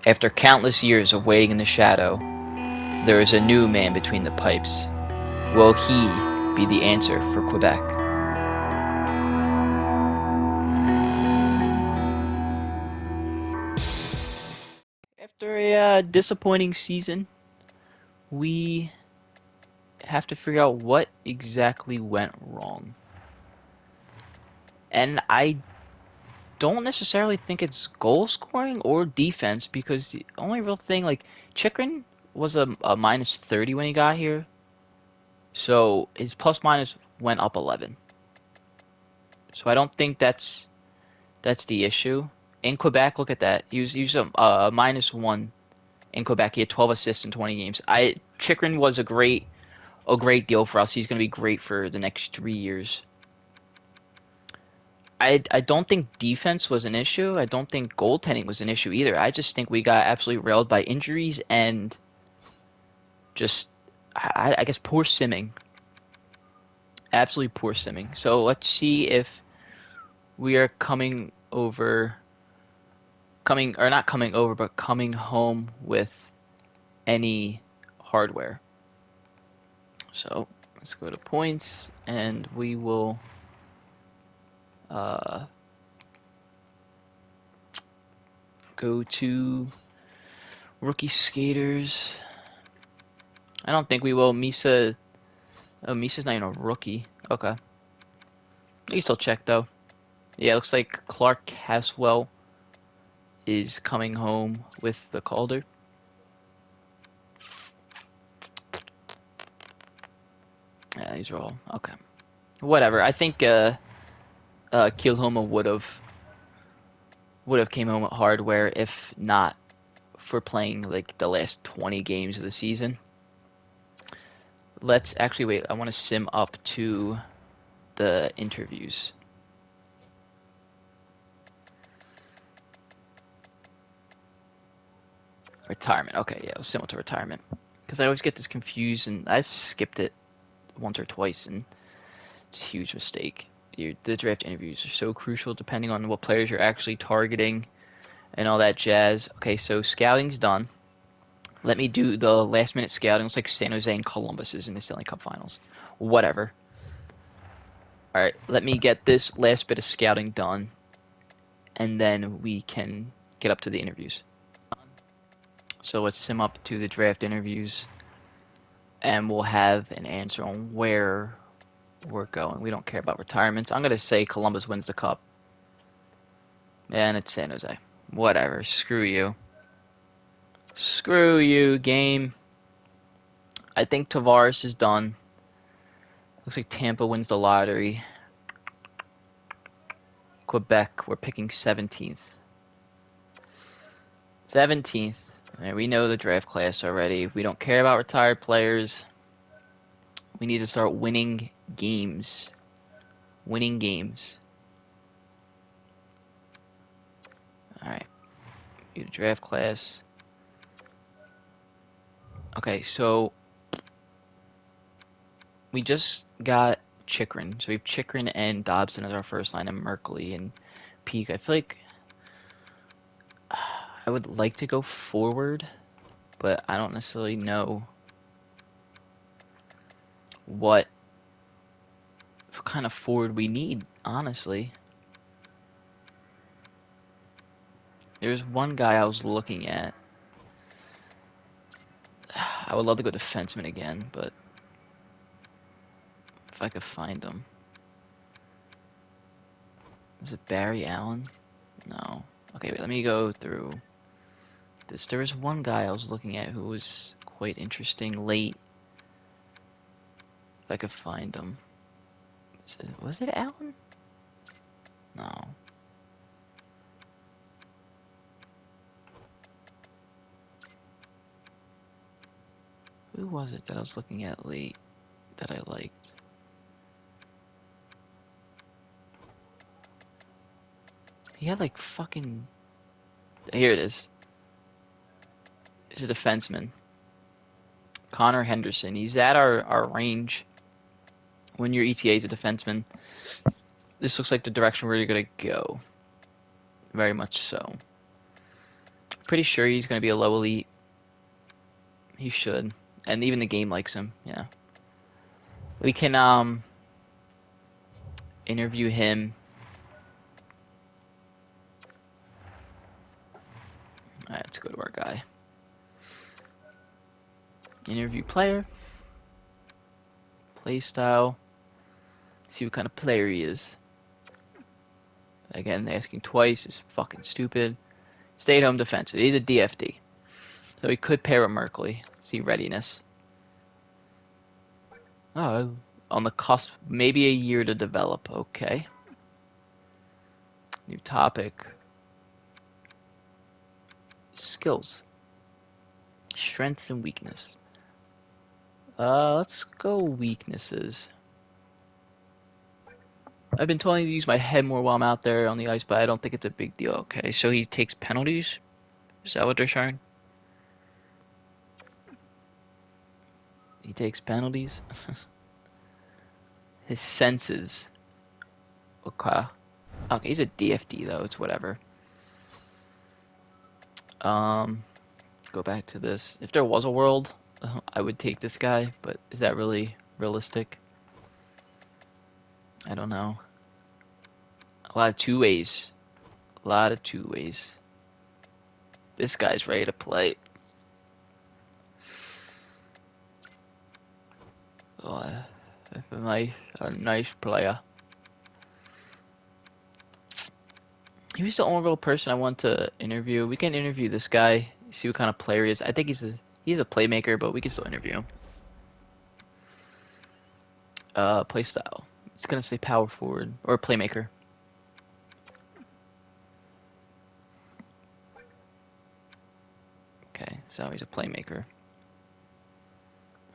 After countless years of waiting in the shadow, there is a new man between the pipes. Will he be the answer for Quebec? After a disappointing season, we have to figure out what exactly went wrong. And I don't necessarily think it's goal scoring or defense, because the only real thing, like, Chikrin was a minus 30 when he got here, so his plus minus went up 11. So I don't think that's the issue. In Quebec, look at that. He was a minus 1 in Quebec. He had 12 assists in 20 games. Chikrin was a great deal for us. He's going to be great for the next 3 years. I don't think defense was an issue. I don't think goaltending was an issue either. I just think we got absolutely railed by injuries and just, I guess, poor simming. Absolutely poor simming. So let's see if we are not coming over, but coming home with any hardware. So let's go to points, and we will go to rookie skaters. I don't think we will. Misa. Oh, Misa's not even a rookie. Okay. You can still check though. Yeah, it looks like Clark Caswell is coming home with the Calder. Yeah, these are all okay. Whatever. I think Kielhoma would have came home with hardware if not for playing like the last 20 games of the season. Let's actually wait. I want to sim up to the interviews. Retirement. Okay, yeah, it was similar to retirement. Because I always get this confused, and I've skipped it once or twice, and it's a huge mistake. The draft interviews are so crucial depending on what players you're actually targeting and all that jazz. Okay, so scouting's done. Let me do the last minute scouting. It's like San Jose and Columbus is in the Stanley Cup Finals. Whatever. Alright, let me get this last bit of scouting done, and then we can get up to the interviews. So let's sim up to the draft interviews, and we'll have an answer on where we're going. We don't care about retirements. I'm going to say Columbus wins the cup. And it's San Jose. Whatever. Screw you. Screw you, game. I think Tavares is done. Looks like Tampa wins the lottery. Quebec, we're picking 17th. 17th. Right, we know the draft class already. We don't care about retired players. We need to start winning games. Winning games. Alright. Draft class. Okay, so we just got Chikrin. So we have Chikrin and Dobson as our first line, and Merkley and Peak. I feel like I would like to go forward, but I don't necessarily know what kind of forward we need, honestly. There's one guy I was looking at. I would love to go defenseman again, but if I could find him. Is it Barry Allen? No. Okay, wait, let me go through this. There was one guy I was looking at who was quite interesting late. If I could find him. Was it Allen? No. Who was it that I was looking at late that I liked? He had like fucking... Here it is. He's a defenseman. Connor Henderson. He's at our range. When your ETA is a defenseman, this looks like the direction where you're going to go. Very much so. Pretty sure he's going to be a low elite. He should. And even the game likes him. Yeah. We can interview him. Alright, let's go to our guy. Interview player. Play style. See what kind of player he is. Again, asking twice is fucking stupid. Stay-at-home defense. He's a DFD. So he could pair with Merkley. See readiness. Oh, on the cusp. Maybe a year to develop. Okay. New topic. Skills. Strengths and weakness. Let's go weaknesses. I've been told to use my head more while I'm out there on the ice, but I don't think it's a big deal. Okay, so he takes penalties? Is that what they're showing? He takes penalties? His senses. Okay. Okay, he's a DFD though, it's whatever. Go back to this. If there was a world, I would take this guy, but is that really realistic? I don't know. A lot of two ways. A lot of two ways. This guy's ready to play. Oh, a nice player. He was the only real person I want to interview. We can interview this guy, see what kind of player he is. I think he's a playmaker, but we can still interview him. Play style. It's gonna say power forward or playmaker. Okay, so he's a playmaker.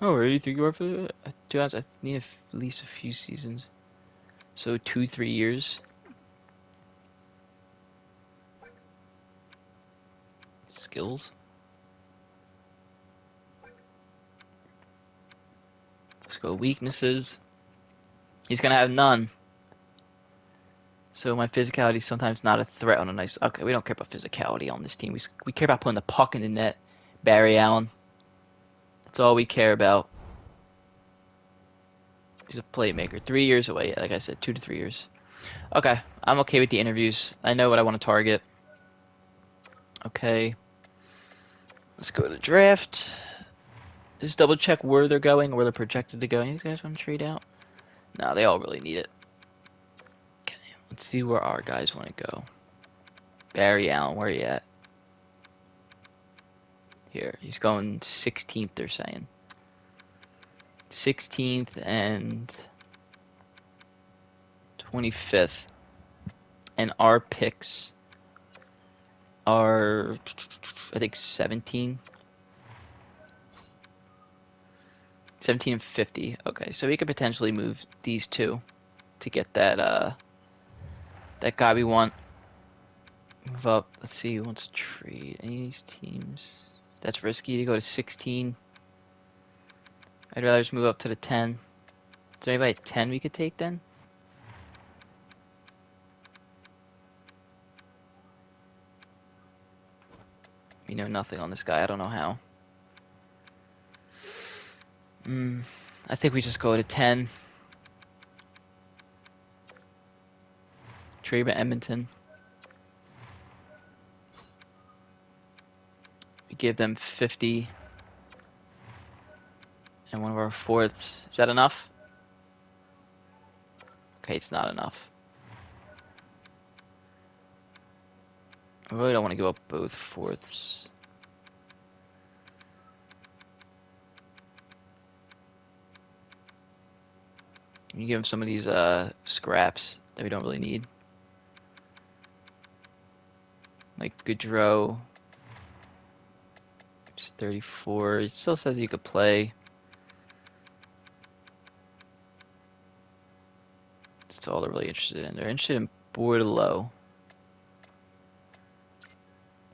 Oh, where do you think you are for 2 hours? I need at least a few seasons. So 2-3 years. Skills. Let's go weaknesses. He's gonna have none. So my physicality is sometimes not a threat on a nice. Okay, we don't care about physicality on this team. We care about putting the puck in the net. Barry Allen. That's all we care about. He's a playmaker. 3 years away. Like I said, 2 to 3 years. Okay, I'm okay with the interviews. I know what I want to target. Okay. Let's go to the draft. Just double check where they're going, where they're projected to go. Any of these guys want to trade out? No, they all really need it. Okay, let's see where our guys want to go. Barry Allen, where are you at? Here, he's going 16th, they're saying. 16th and 25th. And our picks are, I think, 17. 17 and 50. Okay, so we could potentially move these two to get that that guy we want. Move up. Let's see who wants to trade. Any of these teams? That's risky to go to 16. I'd rather just move up to the 10. Is there anybody at 10 we could take then? You know nothing on this guy. I don't know how. I think we just go to 10. Trade by Edmonton. We give them 50. And one of our fourths. Is that enough? Okay, it's not enough. I really don't want to give up both fourths. You give him some of these scraps that we don't really need. Like Gaudreau. It's 34. It still says you could play. That's all they're really interested in. They're interested in Bordelot.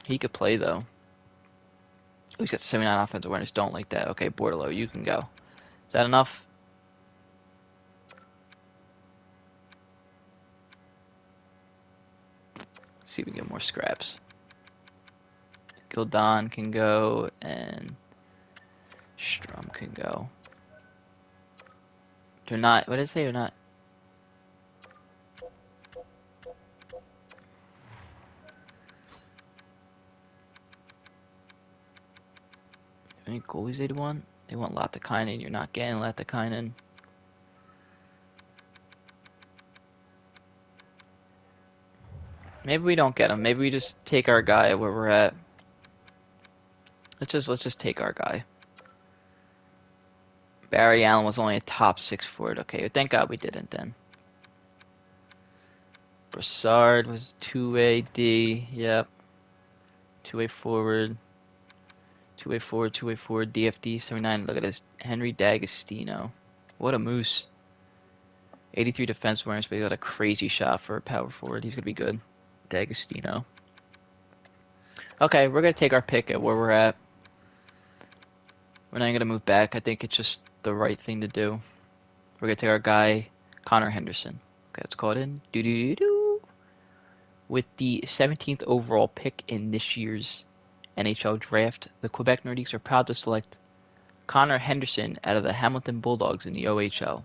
He could play though. Oh, he's got 79 offensive awareness. Don't like that. Okay, Bordelot, you can go. Is that enough? Let's see if we can get more scraps. Gildan can go, and Strum can go. They're not. What did it say? They're not. Any goalies they'd want? They want Latakainen. You're not getting Latakainen. Maybe we don't get him. Maybe we just take our guy where we're at. Let's just take our guy. Barry Allen was only a top 6 forward. Okay, thank God we didn't then. Brassard was 2-way D. Yep. 2-way forward. 2-way forward. 2-way forward. DFD 79. Look at this. Henry D'Agostino. What a moose. 83 defense awareness, but he got a crazy shot for a power forward. He's gonna be good. D'Agostino. Okay, we're gonna take our pick at where we're at. We're not gonna move back. I think it's just the right thing to do. We're gonna take our guy, Connor Henderson. Okay, let's call it in. Do. With the 17th overall pick in this year's NHL draft, the Quebec Nordiques are proud to select Connor Henderson out of the Hamilton Bulldogs in the OHL.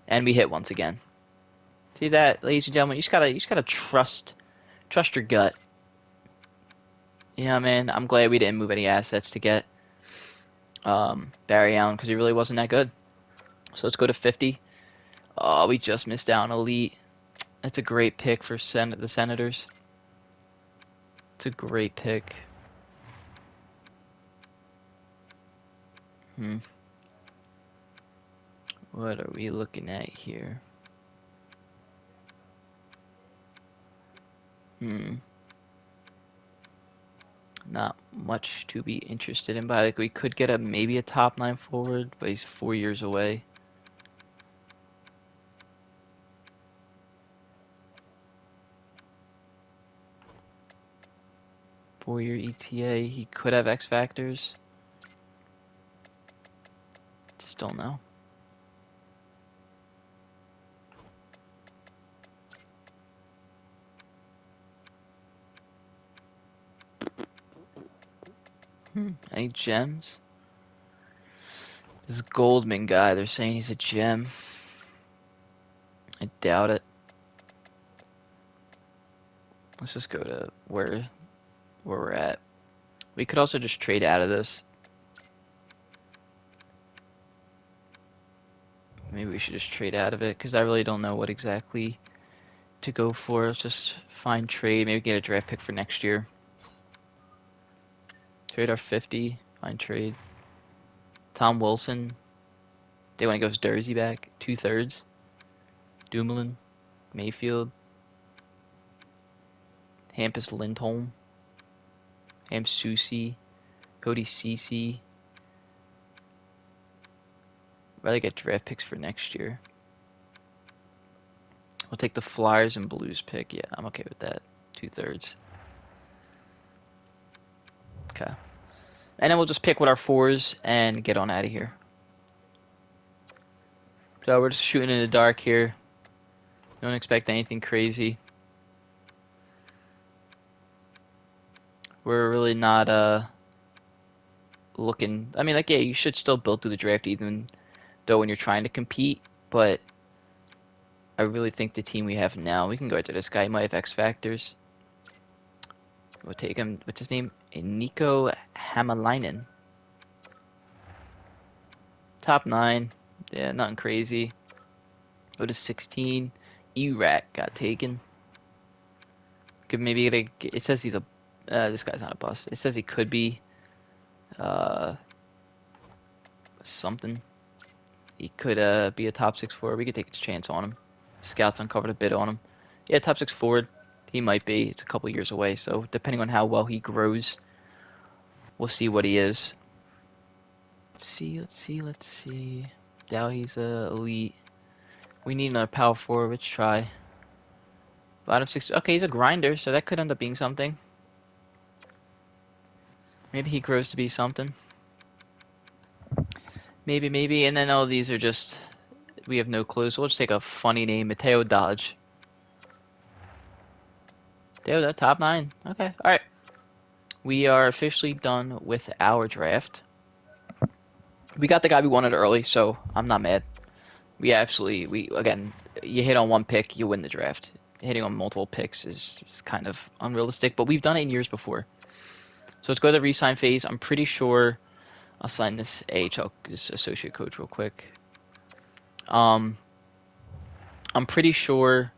And we hit once again. See that, ladies and gentlemen? You just gotta trust your gut. You know, man, I'm glad we didn't move any assets to get Barry Allen because he really wasn't that good. So let's go to 50. Oh, we just missed out on Elite. That's a great pick for the Senators. It's a great pick. What are we looking at here? Not much to be interested in, but like we could get maybe a top 9 forward, but he's 4 years away. Four-year ETA. He could have X factors. Just don't know. Any gems? This Goldman guy, they're saying he's a gem. I doubt it. Let's just go to where we're at. We could also just trade out of this. Maybe we should just trade out of it because I really don't know what exactly to go for. Let's just find trade. Maybe get a draft pick for next year. Trade our 50. Find trade. Tom Wilson. They want to go Jersey back. 2/3. Dumoulin. Mayfield. Hampus Lindholm. Ham Susi. Cody Ceci. Rather get draft picks for next year. We'll take the Flyers and Blues pick. Yeah, I'm okay with that. 2/3. Okay. And then we'll just pick with our 4s and get on out of here. So we're just shooting in the dark here. Don't expect anything crazy. We're really not looking. I mean, like, yeah, you should still build through the draft even though when you're trying to compete, but I really think the team we have now, we can go after this guy. He might have X factors. We'll take him. What's his name? Nico Hamalainen. Top 9. Yeah, nothing crazy. Go to 16. Erac got taken. Could maybe get it says he's a. This guy's not a bust. It says he could be. Something. He could be a top 6 forward. We could take a chance on him. Scouts uncovered a bid on him. Yeah, top 6 forward. He might be. It's a couple years away, so depending on how well he grows, we'll see what he is. Let's see. Now he's elite. We need another power forward. Let's try. Bottom 6. Okay, he's a grinder, so that could end up being something. Maybe he grows to be something. Maybe. And then all these are just... We have no clue, so we'll just take a funny name. Mateo Dodge. Dude, that top 9. Okay, alright. We are officially done with our draft. We got the guy we wanted early, so I'm not mad. Again, you hit on one pick, you win the draft. Hitting on multiple picks is kind of unrealistic, but we've done it in years before. So let's go to the re-sign phase. I'm pretty sure I'll sign this AHL, this associate coach, real quick. I'm pretty sure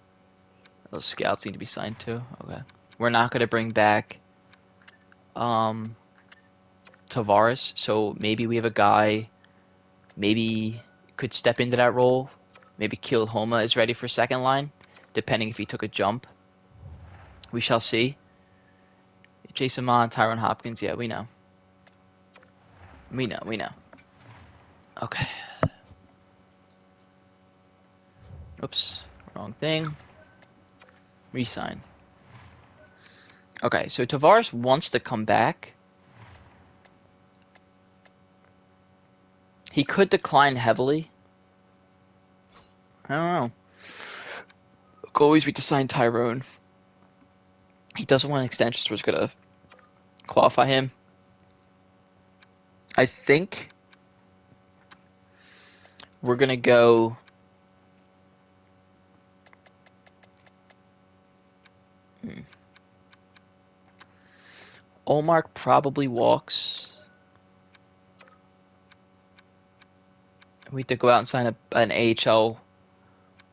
those scouts need to be signed too. Okay, we're not going to bring back Tavares, so maybe we have a guy maybe could step into that role. Maybe Kilhoma is ready for second line, depending if he took a jump. We shall see. Jason Ma and Tyron Hopkins, yeah, we know. We know. Okay. Oops, wrong thing. Resign. Okay, so Tavares wants to come back. He could decline heavily. I don't know. Goalies we to sign Tyrone. He doesn't want an extension, so we're just gonna qualify him. I think we're gonna go. Olmark probably walks. We have to go out and sign an AHL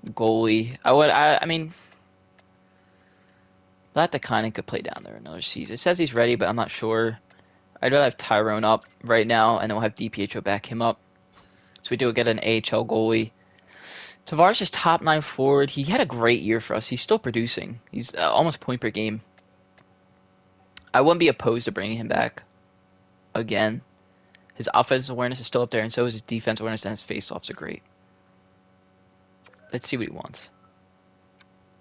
goalie. I mean, Latikainen could play down there another season. It says he's ready, but I'm not sure. I'd rather have Tyrone up right now, and then we'll have DPHO back him up. So we do get an AHL goalie. Tavares is top 9 forward. He had a great year for us. He's still producing. He's almost point per game. I wouldn't be opposed to bringing him back again. His offensive awareness is still up there, and so is his defense awareness, and his faceoffs are great. Let's see what he wants.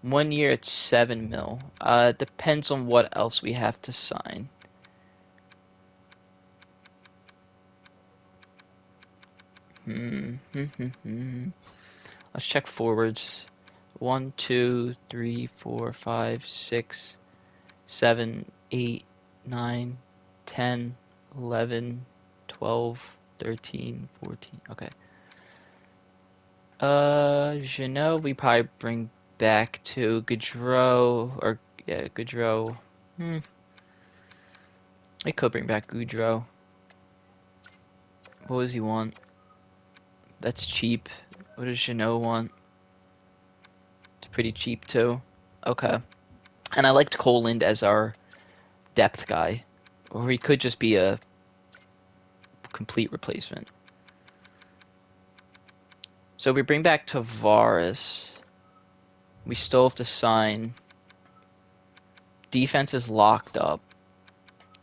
1 year at 7 mil. Depends on what else we have to sign. Let's check forwards. 1, 2, 3, 4, 5, 6, 7, 8, 9, 10, 11, 12, 13, 14. Okay. Jeannot, we probably bring back to Gaudreau, or, yeah, Gaudreau. I could bring back Gaudreau. What does he want? That's cheap. What does Jeannot want? It's pretty cheap, too. Okay. And I liked Cole Lind as our depth guy. Or he could just be a complete replacement. So we bring back Tavares. We still have to sign. Defense is locked up.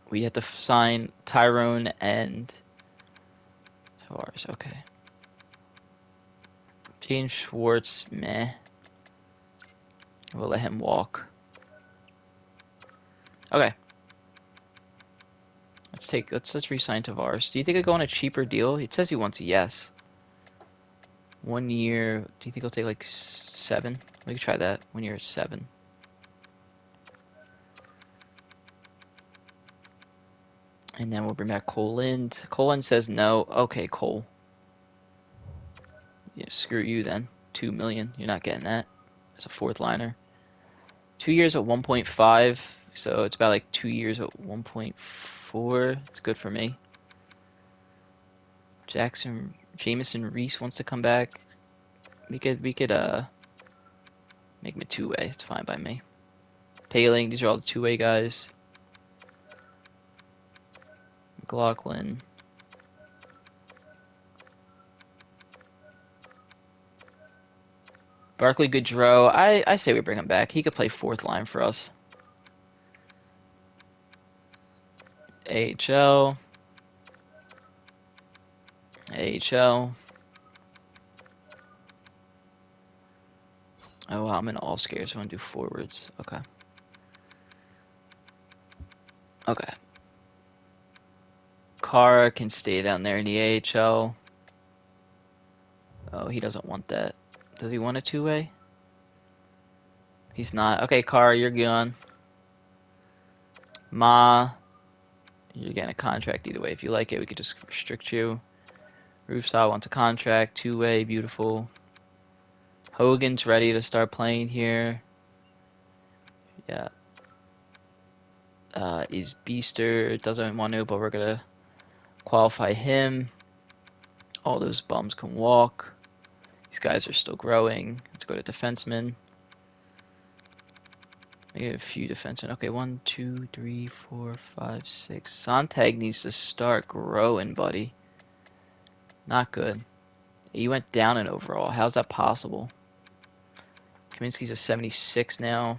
We have to sign Tyrone and Tavares. Okay. James Schwartz, meh. We'll let him walk. Okay. Let's re-sign Tavares. Do you think he'll go on a cheaper deal? It says he wants a yes. 1 year. Do you think he'll take like 7? We could try that. 1 year at 7. And then we'll bring back Cole Lind. Cole Lind says no. Okay, Cole. Yeah, screw you then. 2 million. You're not getting that. As a fourth liner. 2 years at 1.5. So it's about like 2 years at 1.4. It's good for me. Jameson Reese wants to come back. We could make him a 2-way. It's fine by me. Paling, these are all the 2-way guys. McLaughlin. Barkley Gaudreau. I say we bring him back. He could play fourth line for us. AHL. AHL. Oh, wow, I'm in all scares. I want to do forwards. Okay. Okay. Kara can stay down there in the AHL. Oh, he doesn't want that. Does he want a 2-way? He's not. Okay, Kara, you're gone. Ma, you're getting a contract either way. If you like it, we could just restrict you. Roofstyle wants a contract, two-way, beautiful. Hogan's ready to start playing here. Yeah. Is Beaster doesn't want to, but we're gonna qualify him. All those bums can walk. These guys are still growing. Let's go to defenseman. We have a few defensemen. Okay, 1, 2, 3, 4, 5, 6. Sontag needs to start growing, buddy. Not good. You went down in overall. How's that possible? Kaminsky's a 76 now.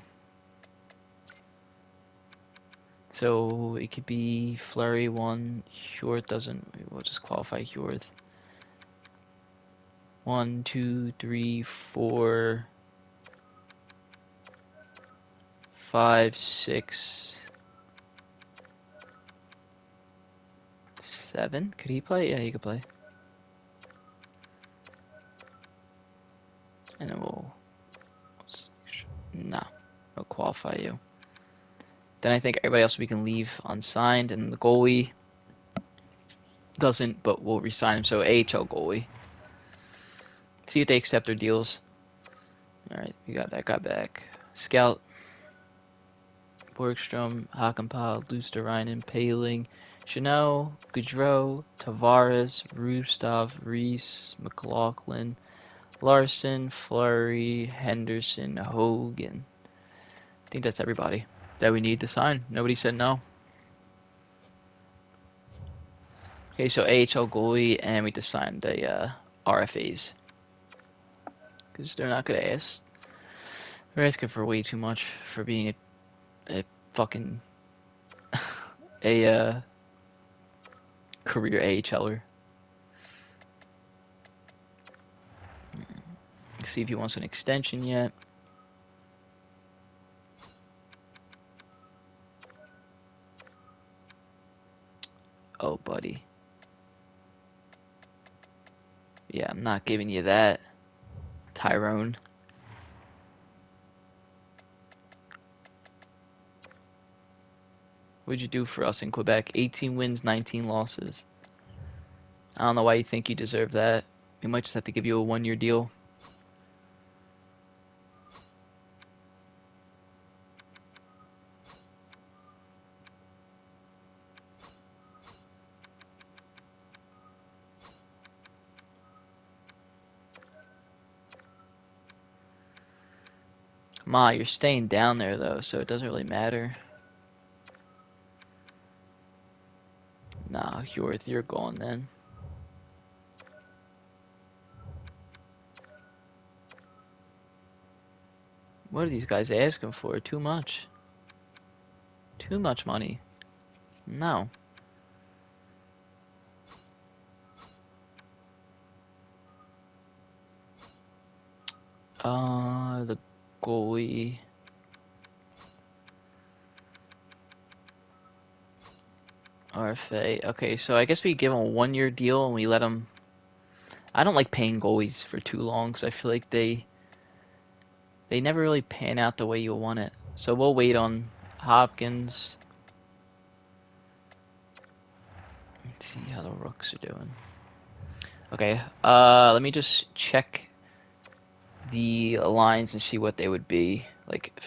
So it could be Flurry 1. Hjort doesn't. We'll just qualify Hjort. 1, 2, 3, 4, 5, 6, 7. Could he play? Yeah, he could play. And then we'll qualify you. Then I think everybody else we can leave unsigned, and the goalie doesn't, but we'll resign him. So AHL goalie. See if they accept their deals. All right, we got that guy back. Scout, Borgstrom, Hakanpää, Luosterainen, Paling, Chanel, Gaudreau, Tavares, Rustov, Reese, McLaughlin, Larson, Fleury, Henderson, Hogan. I think that's everybody that we need to sign. Nobody said no. Okay, so AHL goalie, and we just signed the RFAs. Because they're not going to ask. They're asking for way too much for being a fucking a career AHLer. Let's see if he wants an extension yet. Oh, buddy. Yeah, I'm not giving you that, Tyrone. What'd you do for us in Quebec? 18 wins, 19 losses. I don't know why you think you deserve that. We might just have to give you a one-year deal. Ma, you're staying down there, though, so it doesn't really matter. Nah, you're gone then. What are these guys asking for? Too much. Too much money. No. The goalie. RFA. Okay, so I guess we give him a one-year deal and we let him. I don't like paying goalies for too long because I feel like they never really pan out the way you want it. So we'll wait on Hopkins. Let's see how the Rooks are doing. Okay, let me just check the lines and see what they would be. Like,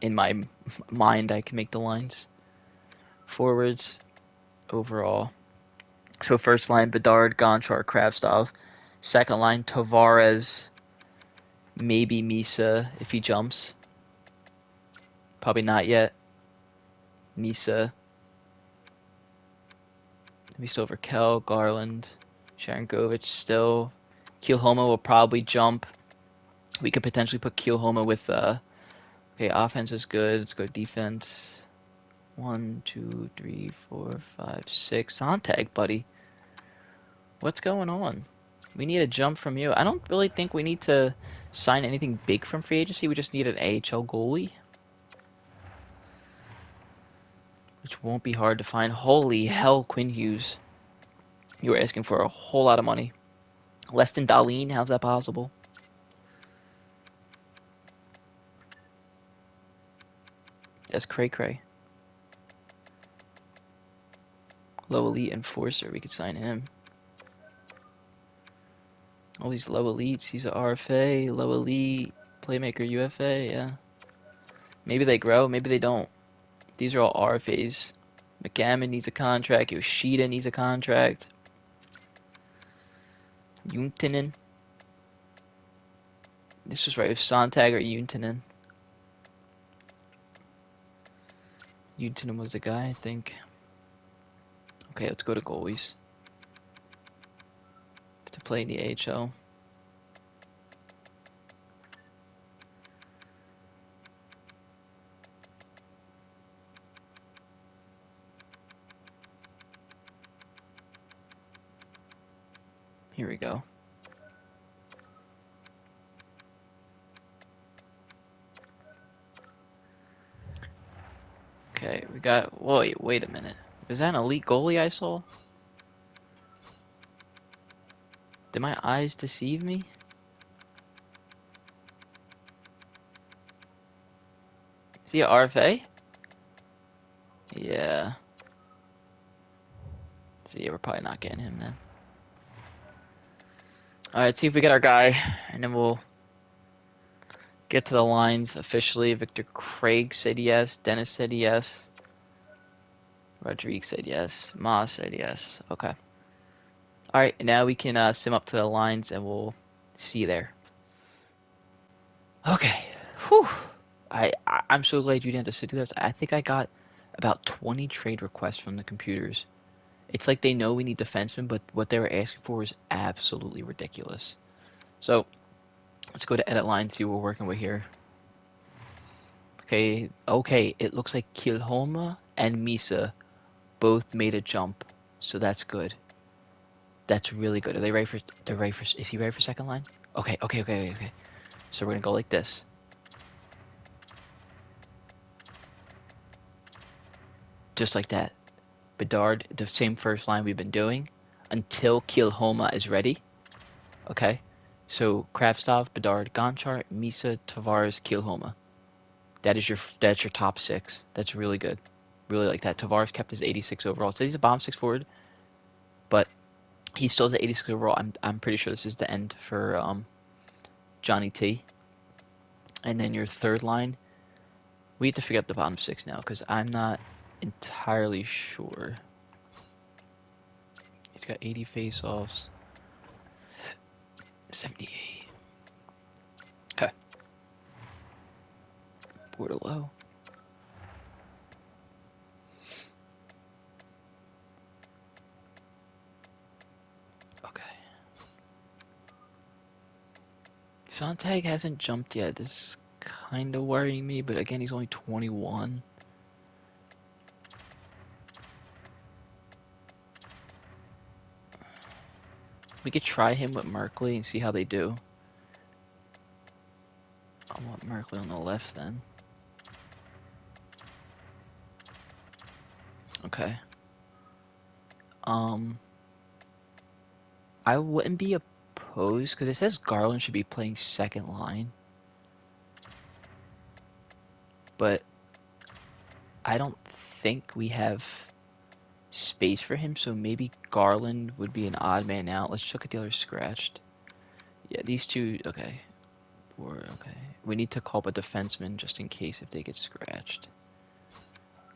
in my mind, I can make the lines. Forwards, overall. So first line, Bedard, Gonchar, Kravtsov. Second line, Tavares, maybe Misa if he jumps. Probably not yet. Misa. We still have Raquel, Garland, Sharangovich still. Kielhoma will probably jump. We could potentially put Kielhoma with, okay, offense is good. Let's go defense. 1, 2, 3, 4, 5, 6. Sontag, buddy. What's going on? We need a jump from you. I don't really think we need to sign anything big from free agency. We just need an AHL goalie, which won't be hard to find. Holy hell, Quinn Hughes. You were asking for a whole lot of money. Less than Darlene? How's that possible? That's cray-cray. Low elite enforcer. We could sign him. All these low elites. He's a RFA, low elite, playmaker UFA. Yeah. Maybe they grow. Maybe they don't. These are all RFAs. McGammon needs a contract. Yoshida needs a contract. Yuntinen. This was right with Sontag or Yuntinen. Yuntinen was the guy, I think. Okay, let's go to goalies. To play in the AHL. Here we go. Okay, we got... Wait a minute. Was that an elite goalie I saw? Did my eyes deceive me? Is he a RFA? Yeah. So yeah, we're probably not getting him then. Alright, see if we get our guy, and then we'll get to the lines officially. Victor Craig said yes. Dennis said yes. Rodriguez said yes. Ma said yes. Okay. Alright, now we can sim up to the lines, and we'll see you there. Okay. Whew. I'm so glad you didn't have to sit through this. I think I got about 20 trade requests from the computers. It's like they know we need defensemen, but what they were asking for is absolutely ridiculous. So, let's go to edit line, see what we're working with here. Okay, it looks like Kilhoma and Misa both made a jump, so that's good. That's really good. Are they ready for, is he ready for second line? Okay. So we're gonna go like this. Just like that. Bedard, the same first line we've been doing until Kilhoma is ready. Okay, so Kravtsov, Bedard, Gonchar, Misa, Tavares, Kilhoma. That's your top six. That's really good. Really like that. Tavares kept his 86 overall. So he's a bomb six forward, but he still has the 86 overall. I'm pretty sure this is the end for Johnny T. And then your third line, we have to figure out the bottom six now because I'm not entirely sure. He's got 80 face-offs. 78. Okay. Bordelot. Okay. Sontag hasn't jumped yet. This is kind of worrying me, but again, he's only 21. We could try him with Merkley and see how they do. I want Merkley on the left then. Okay. I wouldn't be opposed because it says Garland should be playing second line, but I don't think we have space for him, so maybe Garland would be an odd man out. Let's look at the others scratched. Yeah, these two, okay. Okay. We need to call up a defenseman just in case if they get scratched.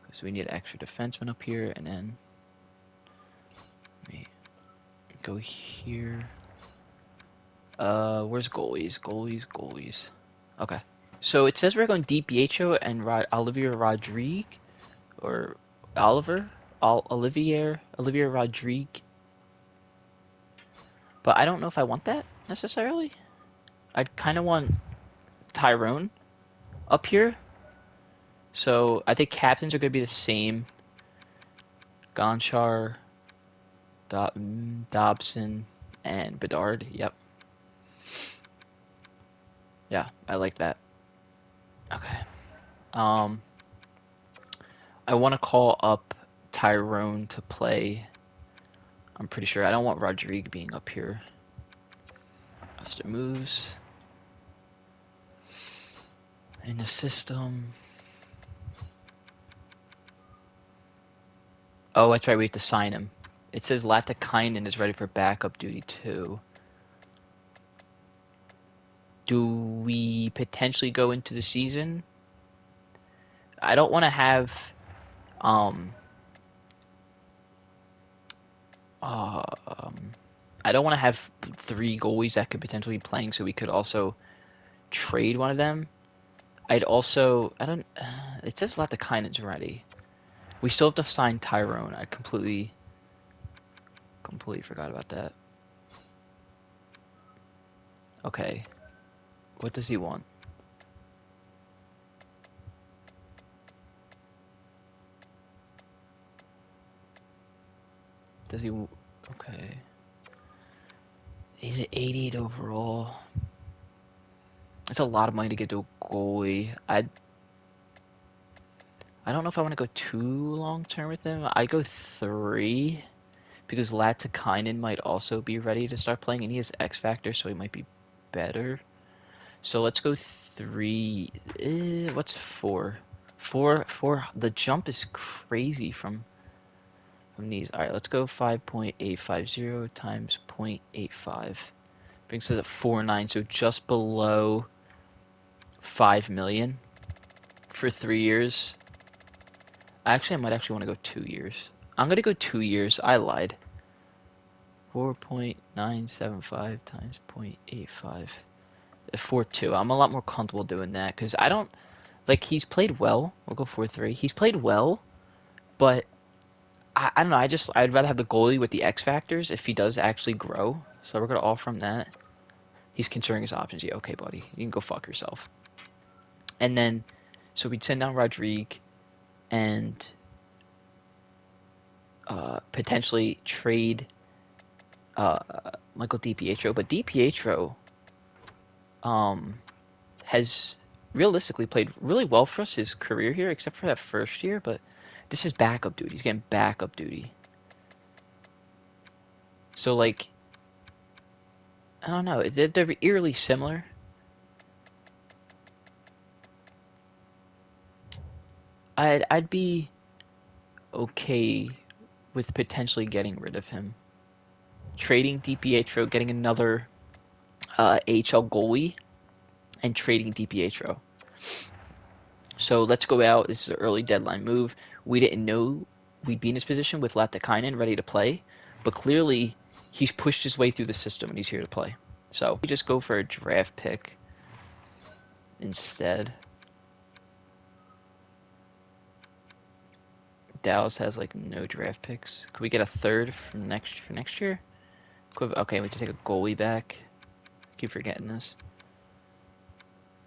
Because we need an extra defenseman up here, and then we go here. Where's goalies? Goalies. Okay. So it says we're going DiPietro and Olivier Rodrigue, or Olivier Rodrigue. But I don't know if I want that necessarily. I'd kind of want Tyrone up here. So I think captains are going to be the same. Gonchar, Dobson, and Bedard. Yep. Yeah, I like that. Okay. I want to call up Tyrone to play. I'm pretty sure I don't want Rodrigue being up here. After moves in the system. Oh, that's right. We have to sign him. It says Latakainen is ready for backup duty too. Do we potentially go into the season? I don't want to have um um I don't want to have 3 goalies that could potentially be playing, so we could also trade one of them. I don't. It says Latakainen's ready. We still have to sign Tyrone. I completely forgot about that. Okay, what does he want? Does he? Okay. He's at 88 overall. That's a lot of money to get to a goalie. I don't know if I want to go too long term with him. I'd go 3 because Latakainen might also be ready to start playing, and he has X Factor, so he might be better. So let's go 3. What's 4? 4. The jump is crazy from these. All right, let's go 5.850 times 0.85. Brings us at 4.9, so just below 5 million for 3 years. Actually, I might actually want to go 2 years. I'm gonna go 2 years. I lied. 4.975 times 0.85. 4.2. I'm a lot more comfortable doing that because I don't like. He's played well. We'll go 4.3. He's played well, but I don't know. I'd rather have the goalie with the X factors if he does actually grow. So we're gonna offer him that. He's considering his options. Yeah, okay, buddy. You can go fuck yourself. And then, so we'd send down Rodrigue and potentially trade uh, Michael DiPietro. But DiPietro um, has realistically played really well for us his career here, except for that first year. But this is backup duty. He's getting backup duty. So, like, I don't know. They're eerily similar. I'd be okay with potentially getting rid of him. Trading DiPietro, getting another AHL goalie, and trading DiPietro. So let's go out. This is an early deadline move. We didn't know we'd be in this position with Latakainen ready to play, but clearly he's pushed his way through the system and he's here to play. So we just go for a draft pick instead. Dallas has like no draft picks. Could we get a third from next year? Okay, we have to take a goalie back. Keep forgetting this.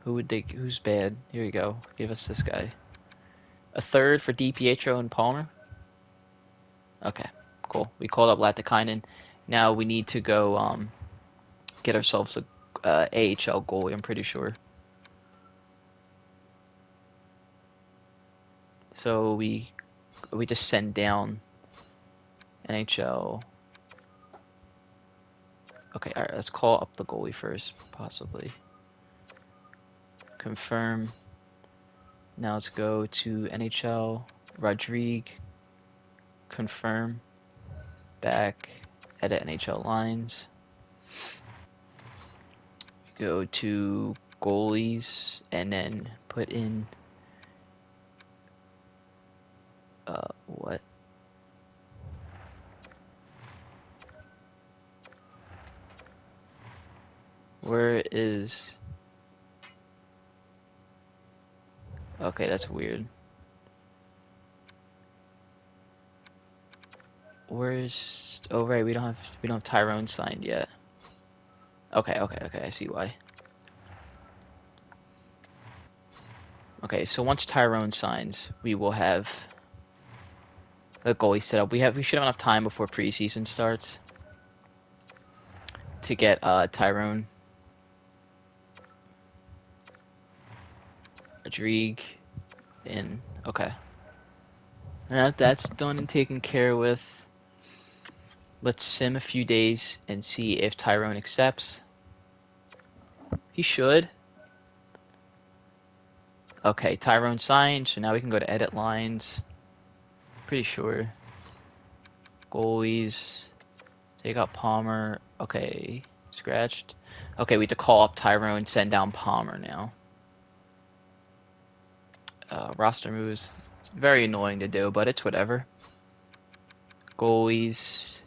Who's bad? Here you go. Give us this guy. A third for DiPietro and Palmer. Okay, cool. We called up Latakainen. Now we need to go get ourselves a AHL goalie. I'm pretty sure. So we just send down NHL. Okay, all right. Let's call up the goalie first, possibly. Confirm. Now let's go to NHL. Rodrigue. Confirm. Back. Edit NHL lines. Go to goalies and then put in what? Where is? Okay, that's weird. Where's? Oh right, we don't have Tyrone signed yet. Okay, I see why. Okay, so once Tyrone signs, we will have the goalie set up. We should have enough time before preseason starts to get Tyrone, Rodrigue in. Okay. Now that that's done and taken care with, let's sim a few days and see if Tyrone accepts. He should. Okay, Tyrone signed, so now we can go to edit lines. Pretty sure. Goalies. Take out Palmer. Okay. Scratched. Okay, we have to call up Tyrone, send down Palmer now. Roster moves. Very annoying to do, but it's whatever. Goalies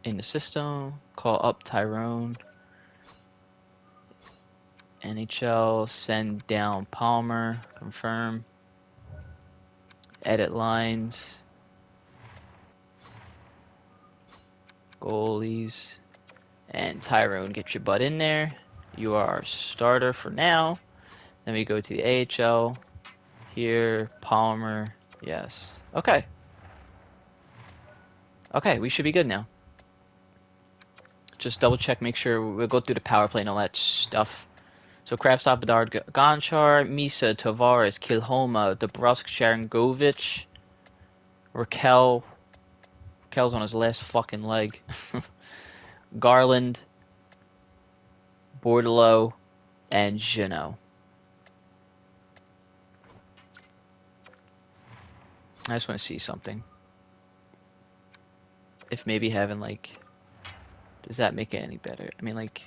in the system. Call up Tyrone. NHL, send down Palmer. Confirm. Edit lines. Goalies. And Tyrone, get your butt in there. You are our starter for now. Then we go to the AHL. Here, Palmer. Yes. Okay. Okay, we should be good now. Just double check, make sure we'll go through the power play and all that stuff. So Kravtsov, Bedard, Gonchar, Misa, Tavares, Kilhoma, DeBrusk, Sharangovich, Raquel. Raquel's on his last fucking leg. Garland, Bordelot, and Jeannot. I just want to see something. If maybe having, like, does that make it any better? I mean, like,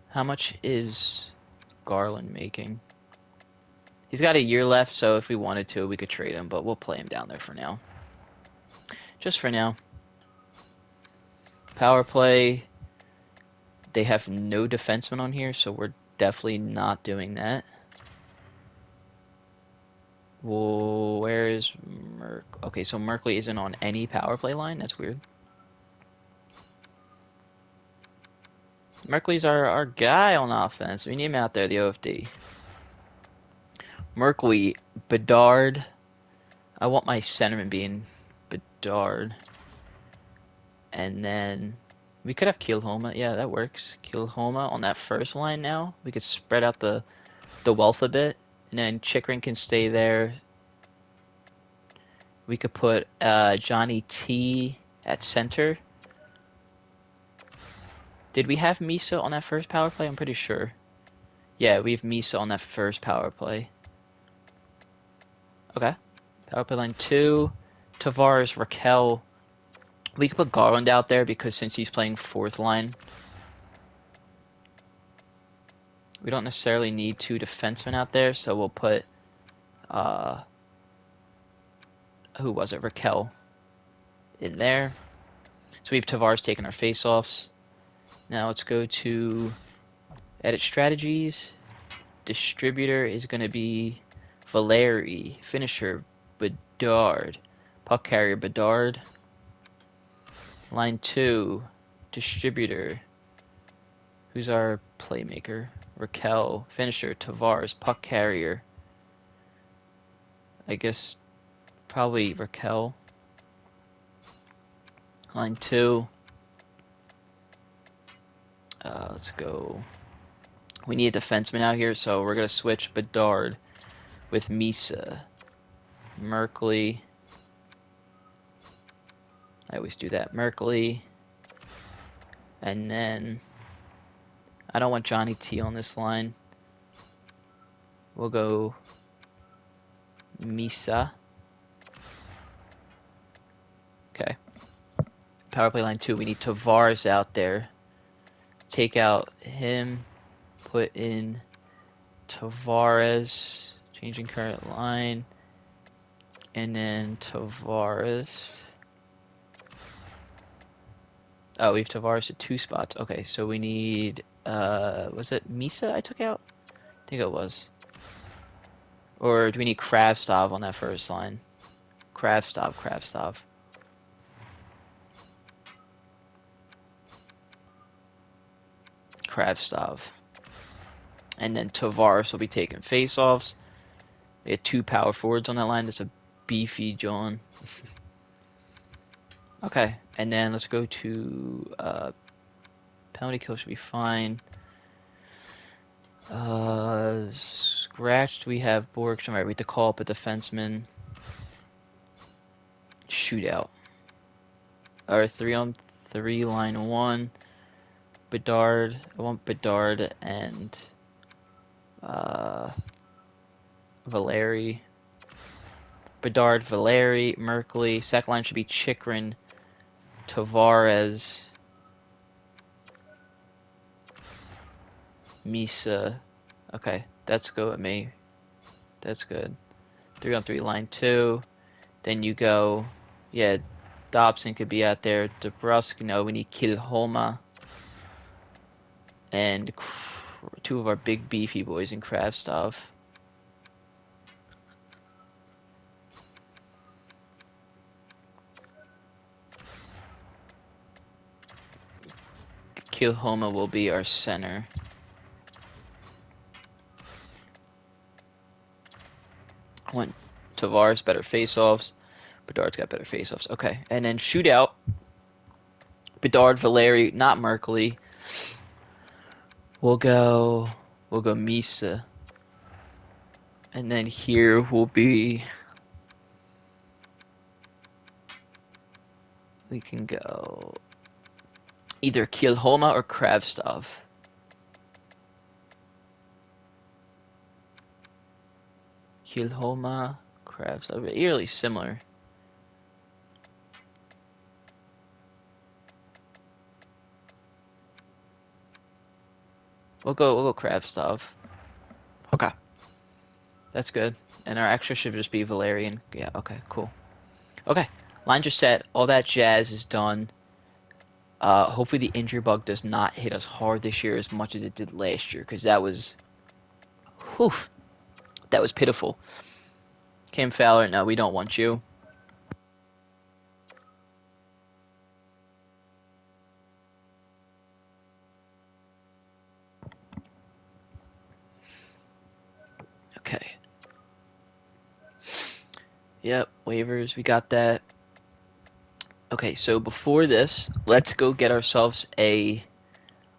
how much is Garland making? He's got a year left, so if we wanted to, we could trade him, but we'll play him down there for now. Just for now. Power play. They have no defenseman on here, so we're definitely not doing that. Well, where is Merk? Okay, so Merkley isn't on any power play line? That's weird. Merkley's our guy on offense. We need him out there, the OFD. Merkley, Bedard. I want my centerman being Bedard. And then we could have Kielhoma. Yeah, that works. Kielhoma on that first line now. We could spread out the wealth a bit. And then Chikrin can stay there. We could put Johnny T at center. Did we have Misa on that first power play? I'm pretty sure. Yeah, we have Misa on that first power play. Okay. Power play line 2. Tavares, Raquel. We could put Garland out there because since he's playing fourth line, we don't necessarily need 2 defensemen out there, so we'll put who was it? Raquel in there. So we have Tavares taking our face-offs. Now let's go to edit strategies. Distributor is going to be Valeri. Finisher, Bedard. Puck carrier, Bedard. Line 2, distributor. Who's our playmaker? Raquel. Finisher, Tavares. Puck carrier. I guess probably Raquel. Line 2. Let's go. We need a defenseman out here, so we're going to switch Bedard with Misa. Merkley. I always do that. Merkley. And then I don't want Johnny T on this line. We'll go Misa. Okay. Power play line 2. We need Tavares out there. Take out him. Put in Tavares. Changing current line. And then Tavares. Oh, we have Tavares at 2 spots. Okay, so we need, was it Misa I took out? I think it was. Or do we need Kravtsov on that first line? Kravtsov. And then Tavares will be taking face-offs. We had 2 power forwards on that line. That's a beefy John. Okay, and then let's go to penalty kill should be fine. Scratched, we have Borgstrom. Right, we have to call up a defenseman. Shootout. Or 3-on-3, line 1. Bedard. I want Bedard and Valeri. Bedard, Valeri, Merkley. Second line should be Chikrin, Tavares, Misa. Okay, that's good with me. That's good. 3-on-3 line 2. Then you go, yeah, Dobson could be out there. DeBrusque, no, we need Kilhoma. And two of our big beefy boys in Kravstov. Kilhoma will be our center. I want Tavares better face-offs. Bedard's got better face-offs. Okay, and then shootout. Bedard, Valeri, not Merkley. We'll go Misa. And then here will be, we can go either Kilhoma or Kravstov. Kilhoma, Kravstov, eerily similar. We'll go Kravstov. Okay. That's good. And our extra should just be Valerian. Yeah, okay, cool. Okay. Lines are set. All that jazz is done. Hopefully the injury bug does not hit us hard this year as much as it did last year, because that was, whew, that was pitiful. Cam Fowler, no, we don't want you. Okay. Yep, waivers, we got that. Okay, so before this, let's go get ourselves a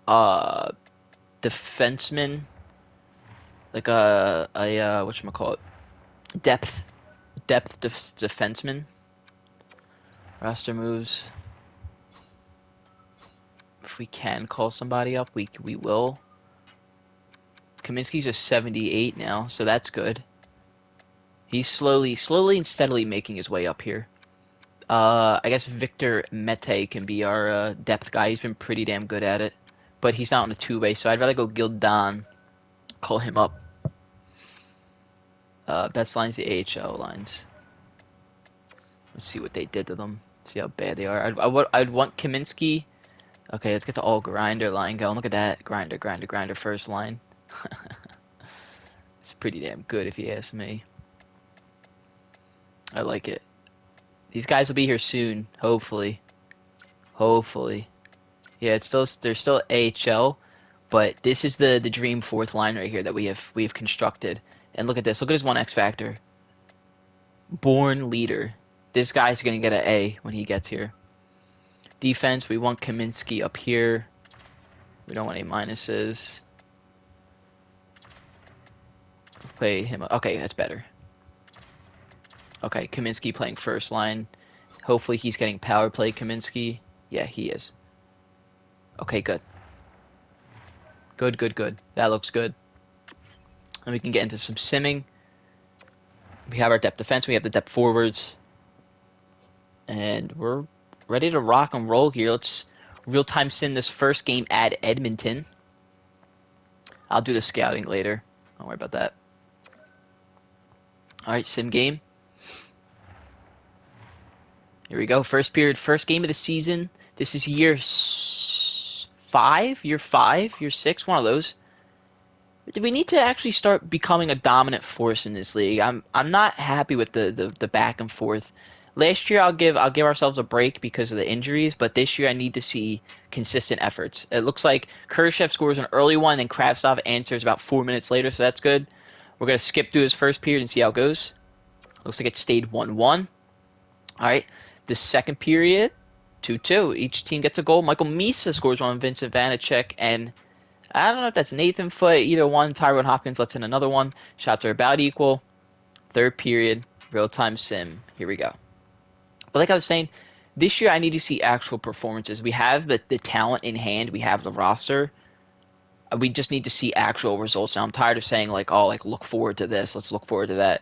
defenseman, like a whatchamacallit, depth defenseman. Roster moves. If we can call somebody up, we will. Kaminsky's a 78 now, so that's good. He's slowly and steadily making his way up here. I guess Victor Mete can be our depth guy. He's been pretty damn good at it. But he's not on a two-way, so I'd rather go Gildan. Call him up. Best lines, the AHL lines. Let's see what they did to them. See how bad they are. I'd want Kaminsky. Okay, let's get the all grinder line going. Look at that. Grinder first line. It's pretty damn good if you ask me. I like it. These guys will be here soon, hopefully. Hopefully. Yeah, they're still AHL, but this is the dream fourth line right here that we have constructed. And look at this. Look at his one X factor. Born leader. This guy's gonna get an A when he gets here. Defense, we want Kaminsky up here. We don't want A minuses. Play him. Okay, that's better. Okay, Kaminsky playing first line. Hopefully he's getting power play, Kaminsky. Yeah, he is. Okay, good. Good. That looks good. And we can get into some simming. We have our depth defense. We have the depth forwards. And we're ready to rock and roll here. Let's real-time sim this first game at Edmonton. I'll do the scouting later. Don't worry about that. All right, sim game. Here we go. First period, first game of the season. This is year 5, year 6, one of those. Do we need to actually start becoming a dominant force in this league? I'm not happy with the back and forth. Last year I'll give ourselves a break because of the injuries, but this year I need to see consistent efforts. It looks like Khrushchev scores an early one, and Kravtsov answers about 4 minutes later, so that's good. We're gonna skip through his first period and see how it goes. Looks like it stayed 1-1. All right, the second period, 2-2. Each team gets a goal. Michael Misa scores one, Vincent Vanacek, and I don't know if that's Nathan Foote, either one. Tyrone Hopkins lets in another one. Shots are about equal. Third period, real-time sim. Here we go. But like I was saying, this year I need to see actual performances. We have the talent in hand. We have the roster. We just need to see actual results. Now I'm tired of saying like, oh, like look forward to this. Let's look forward to that.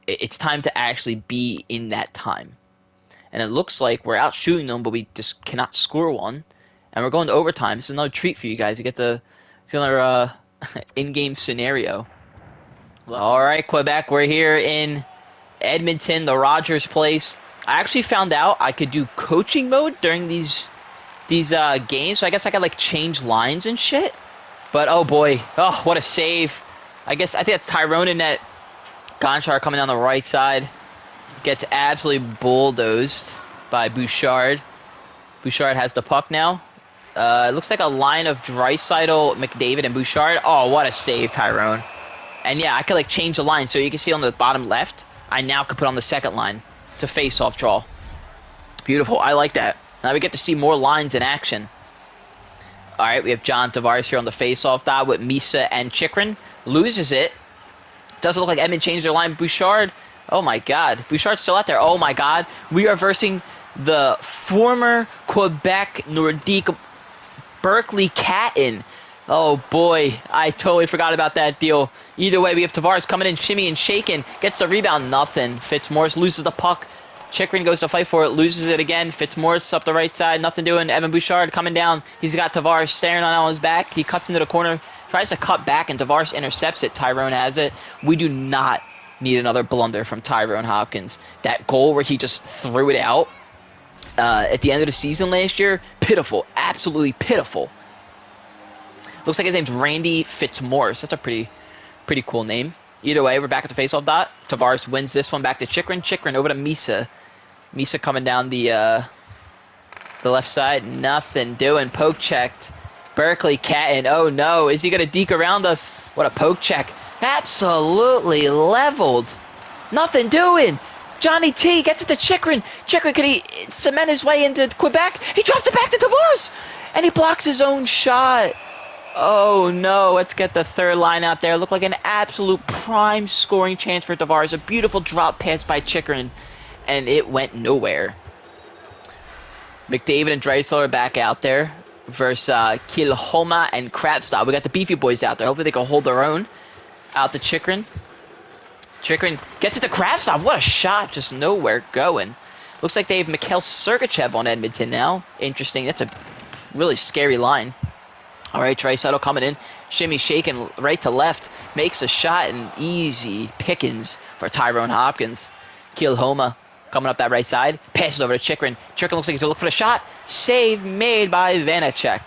It's time to actually be in that time. And it looks like we're out shooting them, but we just cannot score one. And we're going to overtime. This is another treat for you guys. You get it's another in-game scenario. All right, Quebec, we're here in Edmonton, the Rogers place. I actually found out I could do coaching mode during these games, so I guess I could like change lines and shit. But oh boy, oh what a save! I think that's Tyrone in net. Gonchar coming down the right side gets absolutely bulldozed by Bouchard. Bouchard has the puck now. It looks like a line of Draisaitl, McDavid, and Bouchard. Oh, what a save, Tyrone! And yeah, I could like change the line, so you can see on the bottom left. I now could put on the second line. It's a face-off draw. Beautiful. I like that. Now we get to see more lines in action. All right, we have John Tavares here on the face-off dot with Misa and Chikrin. Loses it. Doesn't look like Edmond changed their line. Bouchard. Oh, my God. Bouchard's still out there. Oh, my God. We are versing the former Quebec Nordique Berkeley Catton. Oh, boy. I totally forgot about that deal. Either way, we have Tavares coming in, shimmy and shaking. Gets the rebound. Nothing. Fitzmaurice loses the puck. Chikrin goes to fight for it, loses it again. Fitzmaurice up the right side, nothing doing. Evan Bouchard coming down. He's got Tavares staring on his back. He cuts into the corner, tries to cut back, and Tavares intercepts it. Tyrone has it. We do not need another blunder from Tyrone Hopkins. That goal where he just threw it out at the end of the season last year, pitiful, absolutely pitiful. Looks like his name's Randy Fitzmaurice. That's a pretty cool name. Either way, we're back at the faceoff dot. Tavares wins this one back to Chikrin. Chikrin over to Misa. Misa coming down the left side. Nothing doing. Poke checked. Berkeley Catton. Oh no. Is he going to deke around us? What a poke check. Absolutely leveled. Nothing doing. Johnny T gets it to Chikrin. Chikrin, can he cement his way into Quebec? He drops it back to Tavares. And he blocks his own shot. Oh no, let's get the third line out there. Looked like an absolute prime scoring chance for Tavares. A beautiful drop pass by Chikrin, and it went nowhere. McDavid and Draisaitl are back out there versus Kilhoma and Krabstad. We got the beefy boys out there. Hopefully they can hold their own. Out to Chikrin. Chikrin gets it to Krabstad. What a shot, just nowhere going. Looks like they have Mikhail Sergachev on Edmonton now. Interesting, that's a really scary line. All right, Draisaitl coming in, shimmy shaking right to left, makes a shot, and easy pickings for Tyrone Hopkins. Kilhoma coming up that right side, passes over to Chikrin. Chikrin looks like he's going to look for the shot. Save made by Vanacek.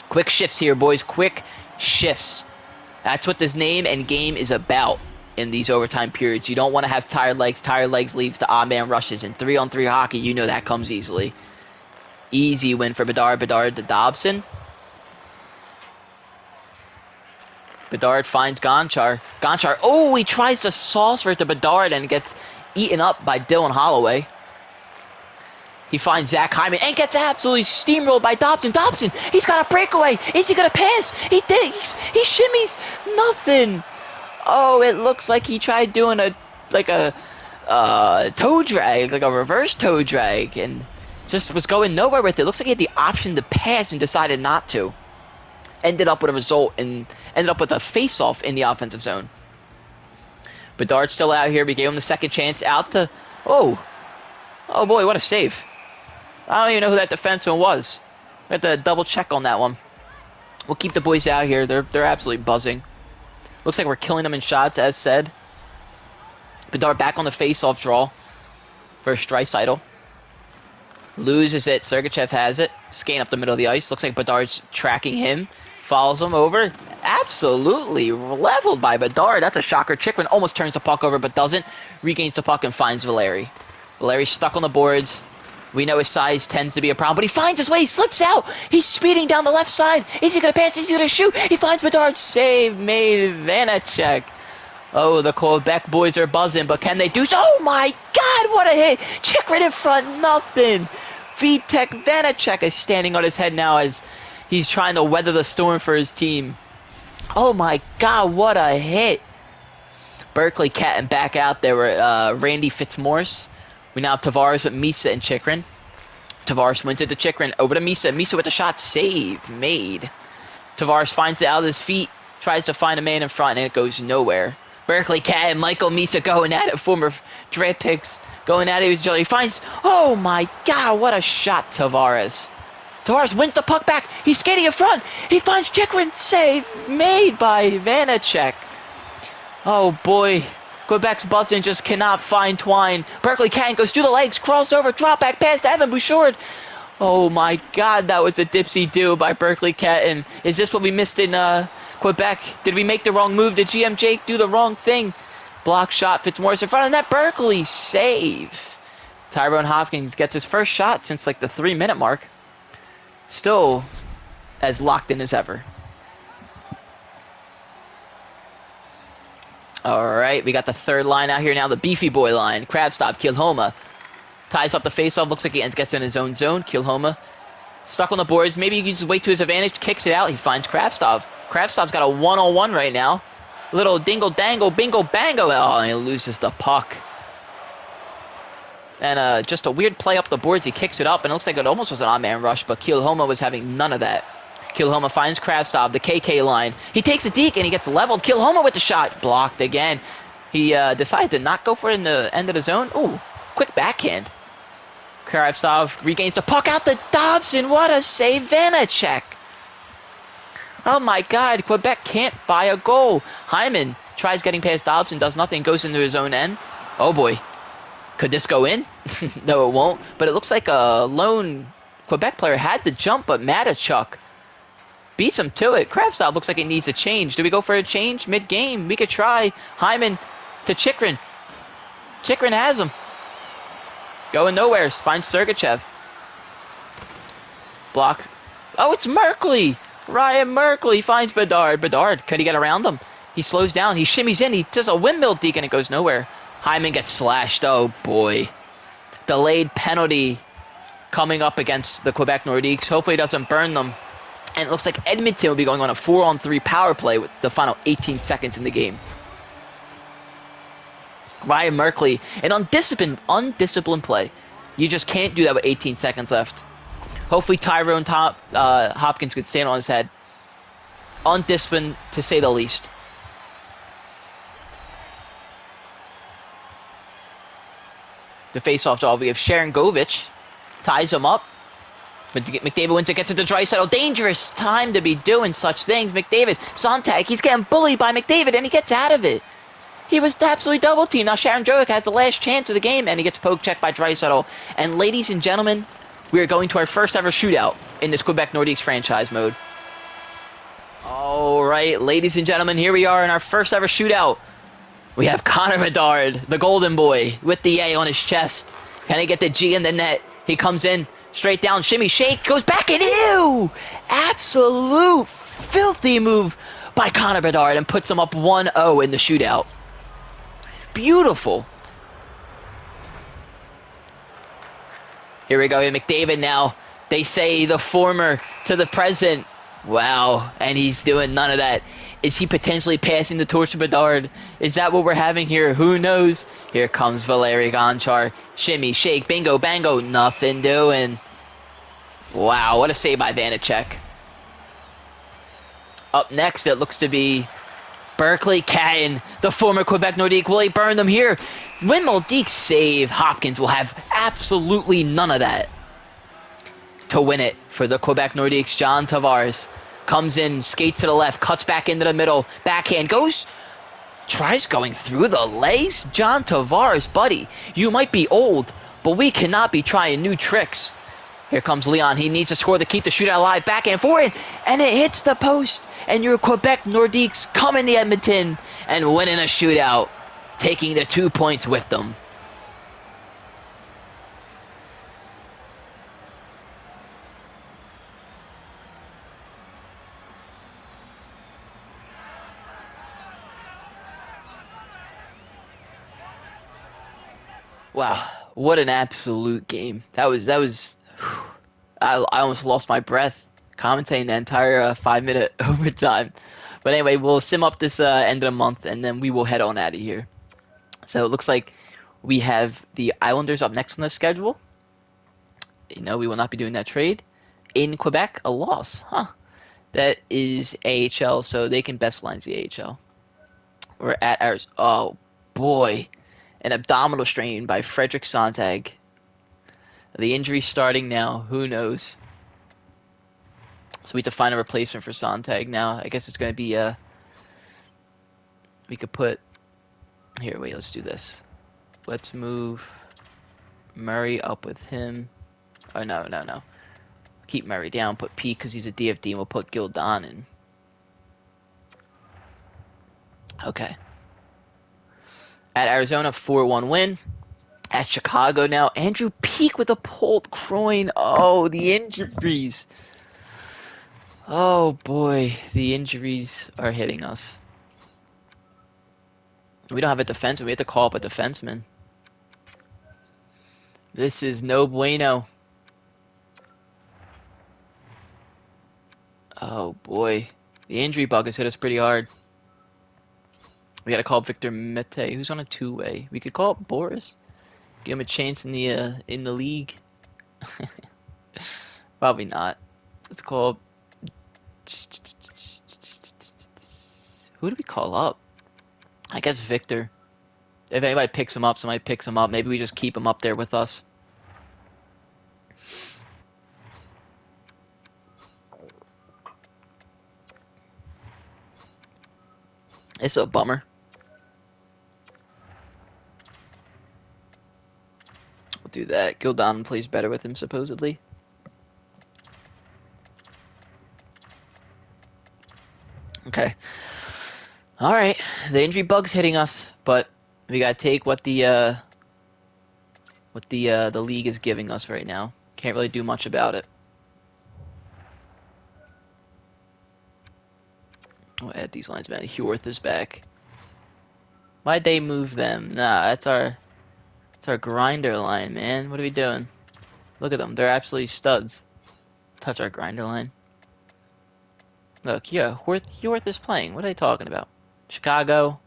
Quick shifts here, boys, quick shifts. That's what this name and game is about in these overtime periods. You don't want to have tired legs. Tired legs leads to odd man rushes. In 3-on-3 hockey, you know that comes easily. Easy win for Bedard. Bedard to Dobson. Bedard finds Gonchar. Gonchar, oh, he tries to sauce for it to Bedard and gets eaten up by Dylan Holloway. He finds Zach Hyman and gets absolutely steamrolled by Dobson. Dobson, he's got a breakaway. Is he going to pass? He did. He shimmies. Nothing. Oh, it looks like he tried doing a toe drag, like a reverse toe drag, and just was going nowhere with it. Looks like he had the option to pass and decided not to. Ended up with a result and ended up with a face-off in the offensive zone. Bedard's still out here. We gave him the second chance out to... Oh boy, what a save. I don't even know who that defenseman was. We have to double check on that one. We'll keep the boys out here. They're absolutely buzzing. Looks like we're killing them in shots, as said. Bedard back on the face-off draw versus Draisaitl. Loses it. Sergachev has it. Skating up the middle of the ice. Looks like Bedard's tracking him. Follows him over. Absolutely leveled by Bedard. That's a shocker. Chikrin almost turns the puck over, but doesn't. Regains the puck and finds Valeri. Valeri's stuck on the boards. We know his size tends to be a problem, but he finds his way. He slips out. He's speeding down the left side. Is he going to pass? Is he going to shoot? He finds Bedard. Save made. Vanacek. Oh, the Quebec boys are buzzing, but can they do so? Oh my God, what a hit. Chikrin in front. Nothing. Vitek Vanacek is standing on his head now as he's trying to weather the storm for his team. Oh my God, what a hit. Berkeley Catton back out there with Randy Fitzmaurice. We now have Tavares with Misa and Chikrin. Tavares wins it to Chikrin. Over to Misa. Misa with the shot. Save made. Tavares finds it out of his feet. Tries to find a man in front, and it goes nowhere. Berkeley Cat and Michael Misa going at it. Former draft picks going at it with each other. He finds, oh my god, what a shot, Tavares. Tavares wins the puck back. He's skating in front. He finds Chikrin. Save made by Vanacek. Oh boy. Quebec's buzzing just cannot find Twine. Berkeley Cat goes through the legs, crossover, drop back pass to Evan Bouchard. Oh my god, that was a dipsy-do by Berkeley Cat. And is this what we missed in Quebec? Did we make the wrong move? Did GM Jake do the wrong thing? Block shot, Fitzmaurice in front of that. Berkeley save. Tyrone Hopkins gets his first shot since like the 3-minute mark. Still as locked in as ever. Alright, we got the third line out here now, the beefy boy line. Crabstop, Kilhoma. Ties up the faceoff, looks like he gets in his own zone. Kilhoma stuck on the boards. Maybe he can just wait to his advantage, kicks it out. He finds Crabstop. Crabstop's got a one-on-one right now. Little dingle-dangle, bingo-bango. Oh, and he loses the puck. And just a weird play up the boards. He kicks it up, and it looks like it almost was an odd-man rush, but Kilhoma was having none of that. Kilhoma finds Crabstop, the KK line. He takes a deke, and he gets leveled. Kilhoma with the shot. Blocked again. He decided to not go for it in the end of the zone. Ooh, quick backhand. Kravtsov regains the puck out to Dobson. What a save, Vanacek. Oh my god, Quebec can't buy a goal. Hyman tries getting past Dobson, does nothing, goes into his own end. Oh boy. Could this go in? No, it won't. But it looks like a lone Quebec player had the jump, but Matachuk beats him to it. Kravtsov looks like it needs a change. Do we go for a change mid-game? We could try. Hyman to Chikrin. Chikrin has him. Going nowhere. Finds Sergachev. Block. Oh, it's Merkley. Ryan Merkley finds Bedard. Bedard, could he get around him? He slows down. He shimmies in. He does a windmill deke and it goes nowhere. Hyman gets slashed. Oh, boy. Delayed penalty coming up against the Quebec Nordiques. Hopefully it doesn't burn them. And it looks like Edmonton will be going on a 4-on-3 power play with the final 18 seconds in the game. Ryan Merkley, an undisciplined play. You just can't do that with 18 seconds left. Hopefully Tyrone Hopkins could stand on his head. Undisciplined, to say the least. The face-off job, we have Sharon Govich. Ties him up. McDavid wins it, gets it to Draisaitl. Dangerous time to be doing such things. McDavid, Sontag, he's getting bullied by McDavid, and he gets out of it. He was absolutely double-teamed. Now Sharon Jovic has the last chance of the game, and he gets poke checked by Draisaitl. And ladies and gentlemen, we are going to our first ever shootout in this Quebec Nordiques franchise mode. All right, ladies and gentlemen, here we are in our first ever shootout. We have Connor Bedard, the golden boy, with the A on his chest. Can he get the G in the net? He comes in, straight down, shimmy, shake, goes back, and ew! Absolute filthy move by Connor Bedard, and puts him up 1-0 in the shootout. Beautiful. Here we go, McDavid now. They say the former to the present. Wow, and he's doing none of that. Is he potentially passing the torch to Bedard? Is that what we're having here? Who knows? Here comes Valeri Gonchar. Shimmy, shake, bingo, bango. Nothing doing. Wow, what a save by Vanacek. Up next, it looks to be Berkeley Cat, the former Quebec Nordique. Will he burn them here? Windmill deke save. Hopkins will have absolutely none of that to win it for the Quebec Nordiques. John Tavares comes in, skates to the left, cuts back into the middle, backhand, tries going through the legs. John Tavares, buddy, you might be old, but we cannot be trying new tricks. Here comes Leon. He needs to score to keep the shootout alive. Backhand forward, and it hits the post. And your Quebec Nordiques coming to Edmonton and winning a shootout, taking the 2 points with them. Wow, what an absolute game. That was I almost lost my breath commentating the entire 5-minute overtime. But anyway, we'll sim up this end of the month, and then we will head on out of here. So it looks like we have the Islanders up next on the schedule. You know, we will not be doing that trade. In Quebec, a loss. Huh. That is AHL, so they can best lines the AHL. We're at ours. Oh boy, an abdominal strain by Frederick Sontag. The injury starting now. Who knows? So we have to find a replacement for Sontag now. I guess it's going to be we could put here. Wait, let's do this. Let's move Murray up with him. Oh no. Keep Murray down. Put P because he's a DFD, and we'll put Gildon in. Okay. At Arizona, 4-1 win. At Chicago now, Andrew Peak with a pulled groin. Oh, the injuries. Oh boy, the injuries are hitting us. We don't have a defenseman. We have to call up a defenseman. This is no bueno. Oh boy, the injury bug has hit us pretty hard. We got to call up Victor Mete, who's on a two-way. We could call up Boris. Give him a chance in the league. Probably not. Let's call up. Who do we call up? I guess Victor. If anybody picks him up, somebody picks him up. Maybe we just keep him up there with us. It's a bummer. We'll do that. Gildon plays better with him, supposedly. Okay. All right. The injury bug's hitting us, but we gotta take what the league is giving us right now. Can't really do much about it. We'll add these lines, man. Heworth is back. Why'd they move them? Nah, that's our grinder line, man. What are we doing? Look at them. They're absolutely studs. Touch our grinder line. Look, yeah, Heworth is playing. What are they talking about? Chicago?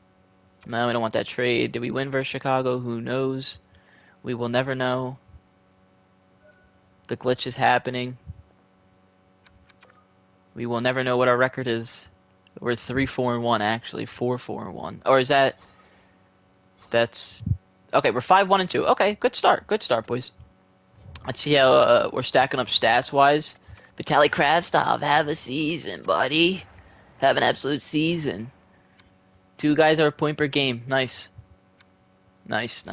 No, we don't want that trade. Did we win versus Chicago? Who knows? We will never know. The glitch is happening. We will never know what our record is. We're 3-4-1 actually, 4-4-1. Or is that's okay? We're 5-1-2. Okay, good start. Good start, boys. Let's see how we're stacking up stats wise. Vitaly Kravtsov, have a season, buddy. Have an absolute season. 2 guys are a point per game. Nice. Nice.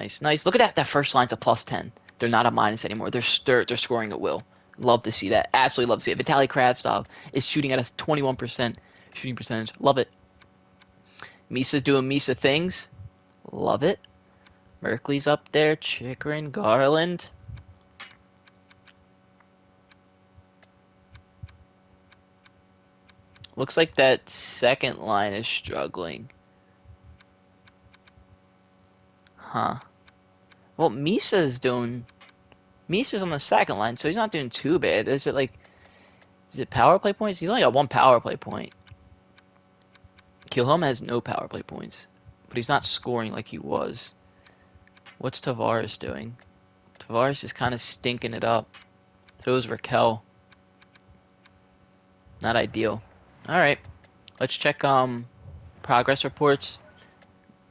Look at that. That first line's a +10. They're not a minus anymore. They're scoring at will. Love to see that. Absolutely love to see it. Vitaly Kravtsov is shooting at a 21% shooting percentage. Love it. Misa's doing Misa things. Love it. Merkley's up there. Chikrin, Garland. Looks like that second line is struggling. Huh. Well, Misa's on the second line, so he's not doing too bad. Is it power play points? He's only got 1 power play point. Kilhelm has no power play points, but he's not scoring like he was. What's Tavares doing? Tavares is kind of stinking it up. So is Raquel. Not ideal. All right, let's check progress reports.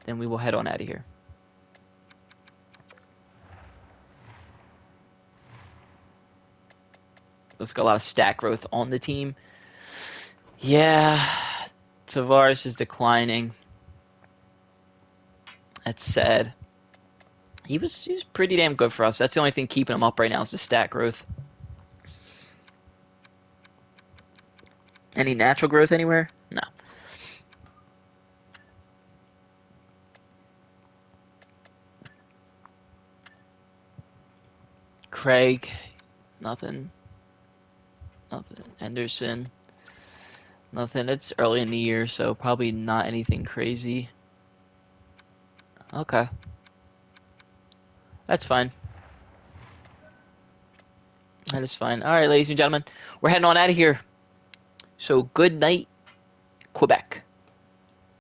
Then we will head on out of here. Looks like a lot of stat growth on the team. Yeah, Tavares is declining. That's sad. He was pretty damn good for us. That's the only thing keeping him up right now is the stat growth. Any natural growth anywhere? No. Craig, nothing. Henderson, nothing. It's early in the year, so probably not anything crazy. Okay. That's fine. That is fine. All right, ladies and gentlemen, we're heading on out of here. So good night, Quebec.